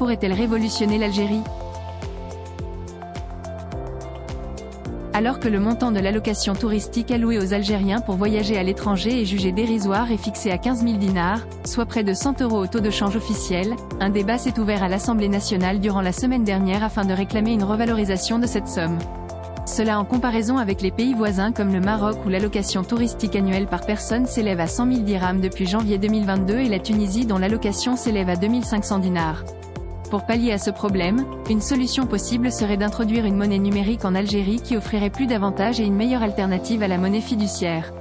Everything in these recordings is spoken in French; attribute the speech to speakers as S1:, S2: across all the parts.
S1: pourrait-elle révolutionner l'Algérie? Alors que le montant de l'allocation touristique allouée aux Algériens pour voyager à l'étranger est jugé dérisoire et fixé à 15 000 dinars, soit près de 100 € au taux de change officiel, un débat s'est ouvert à l'Assemblée nationale durant la semaine dernière afin de réclamer une revalorisation de cette somme. Cela en comparaison avec les pays voisins comme le Maroc où l'allocation touristique annuelle par personne s'élève à 100 000 dirhams depuis janvier 2022 et la Tunisie dont l'allocation s'élève à 2 500 dinars. Pour pallier à ce problème, une solution possible serait d'introduire une monnaie numérique en Algérie qui offrirait plus d'avantages et une meilleure alternative à la monnaie fiduciaire.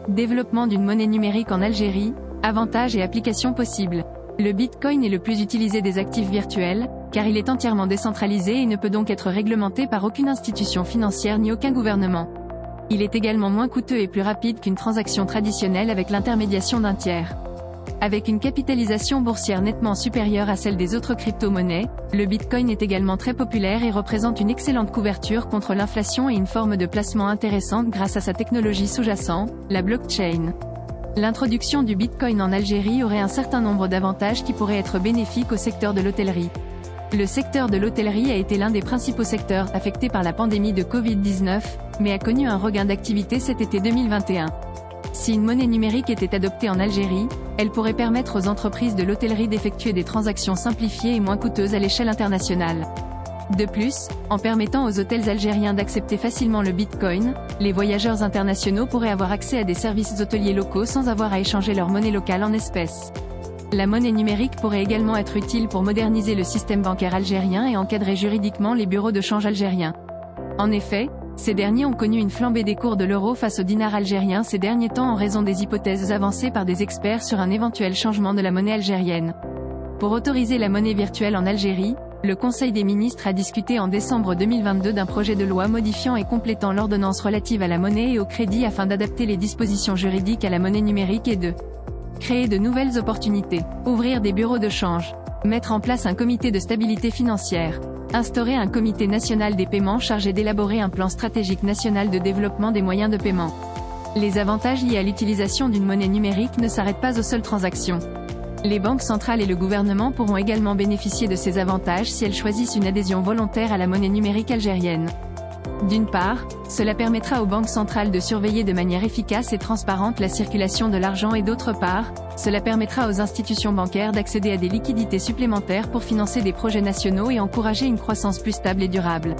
S1: Développement d'une monnaie numérique en Algérie, avantages et applications possibles. Le Bitcoin est le plus utilisé des actifs virtuels, car il est entièrement décentralisé et ne peut donc être réglementé par aucune institution financière ni aucun gouvernement. Il est également moins coûteux et plus rapide qu'une transaction traditionnelle avec l'intermédiation d'un tiers. Avec une capitalisation boursière nettement supérieure à celle des autres crypto-monnaies, le Bitcoin est également très populaire et représente une excellente couverture contre l'inflation et une forme de placement intéressante grâce à sa technologie sous-jacente, la blockchain. L'introduction du Bitcoin en Algérie aurait un certain nombre d'avantages qui pourraient être bénéfiques au secteur de l'hôtellerie. Le secteur de l'hôtellerie a été l'un des principaux secteurs affectés par la pandémie de Covid-19, mais a connu un regain d'activité cet été 2021. Si une monnaie numérique était adoptée en Algérie, elle pourrait permettre aux entreprises de l'hôtellerie d'effectuer des transactions simplifiées et moins coûteuses à l'échelle internationale. De plus, en permettant aux hôtels algériens d'accepter facilement le Bitcoin, les voyageurs internationaux pourraient avoir accès à des services hôteliers locaux sans avoir à échanger leur monnaie locale en espèces. La monnaie numérique pourrait également être utile pour moderniser le système bancaire algérien et encadrer juridiquement les bureaux de change algériens. En effet, ces derniers ont connu une flambée des cours de l'euro face au dinar algérien ces derniers temps en raison des hypothèses avancées par des experts sur un éventuel changement de la monnaie algérienne. Pour autoriser la monnaie virtuelle en Algérie, le Conseil des ministres a discuté en décembre 2022 d'un projet de loi modifiant et complétant l'ordonnance relative à la monnaie et au crédit afin d'adapter les dispositions juridiques à la monnaie numérique et de créer de nouvelles opportunités, ouvrir des bureaux de change, mettre en place un comité de stabilité financière, instaurer un comité national des paiements chargé d'élaborer un plan stratégique national de développement des moyens de paiement. Les avantages liés à l'utilisation d'une monnaie numérique ne s'arrêtent pas aux seules transactions. Les banques centrales et le gouvernement pourront également bénéficier de ces avantages si elles choisissent une adhésion volontaire à la monnaie numérique algérienne. D'une part, cela permettra aux banques centrales de surveiller de manière efficace et transparente la circulation de l'argent et d'autre part, cela permettra aux institutions bancaires d'accéder à des liquidités supplémentaires pour financer des projets nationaux et encourager une croissance plus stable et durable.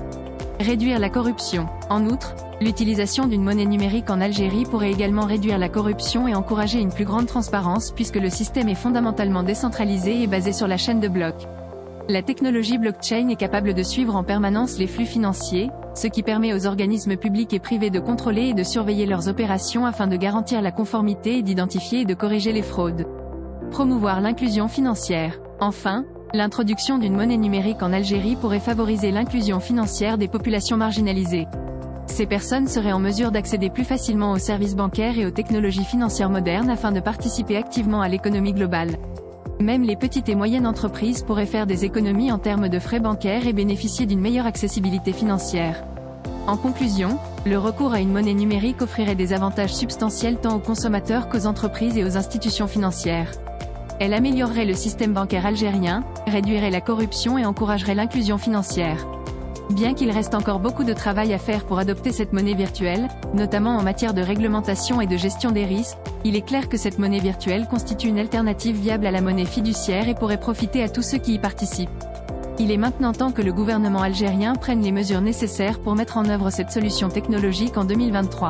S1: Réduire la corruption. En outre, l'utilisation d'une monnaie numérique en Algérie pourrait également réduire la corruption et encourager une plus grande transparence puisque le système est fondamentalement décentralisé et basé sur la chaîne de blocs. La technologie blockchain est capable de suivre en permanence les flux financiers, ce qui permet aux organismes publics et privés de contrôler et de surveiller leurs opérations afin de garantir la conformité et d'identifier et de corriger les fraudes. Promouvoir l'inclusion financière. Enfin, l'introduction d'une monnaie numérique en Algérie pourrait favoriser l'inclusion financière des populations marginalisées. Ces personnes seraient en mesure d'accéder plus facilement aux services bancaires et aux technologies financières modernes afin de participer activement à l'économie globale. Même les petites et moyennes entreprises pourraient faire des économies en termes de frais bancaires et bénéficier d'une meilleure accessibilité financière. En conclusion, le recours à une monnaie numérique offrirait des avantages substantiels tant aux consommateurs qu'aux entreprises et aux institutions financières. Elle améliorerait le système bancaire algérien, réduirait la corruption et encouragerait l'inclusion financière. Bien qu'il reste encore beaucoup de travail à faire pour adopter cette monnaie virtuelle, notamment en matière de réglementation et de gestion des risques, il est clair que cette monnaie virtuelle constitue une alternative viable à la monnaie fiduciaire et pourrait profiter à tous ceux qui y participent. Il est maintenant temps que le gouvernement algérien prenne les mesures nécessaires pour mettre en œuvre cette solution technologique en 2023.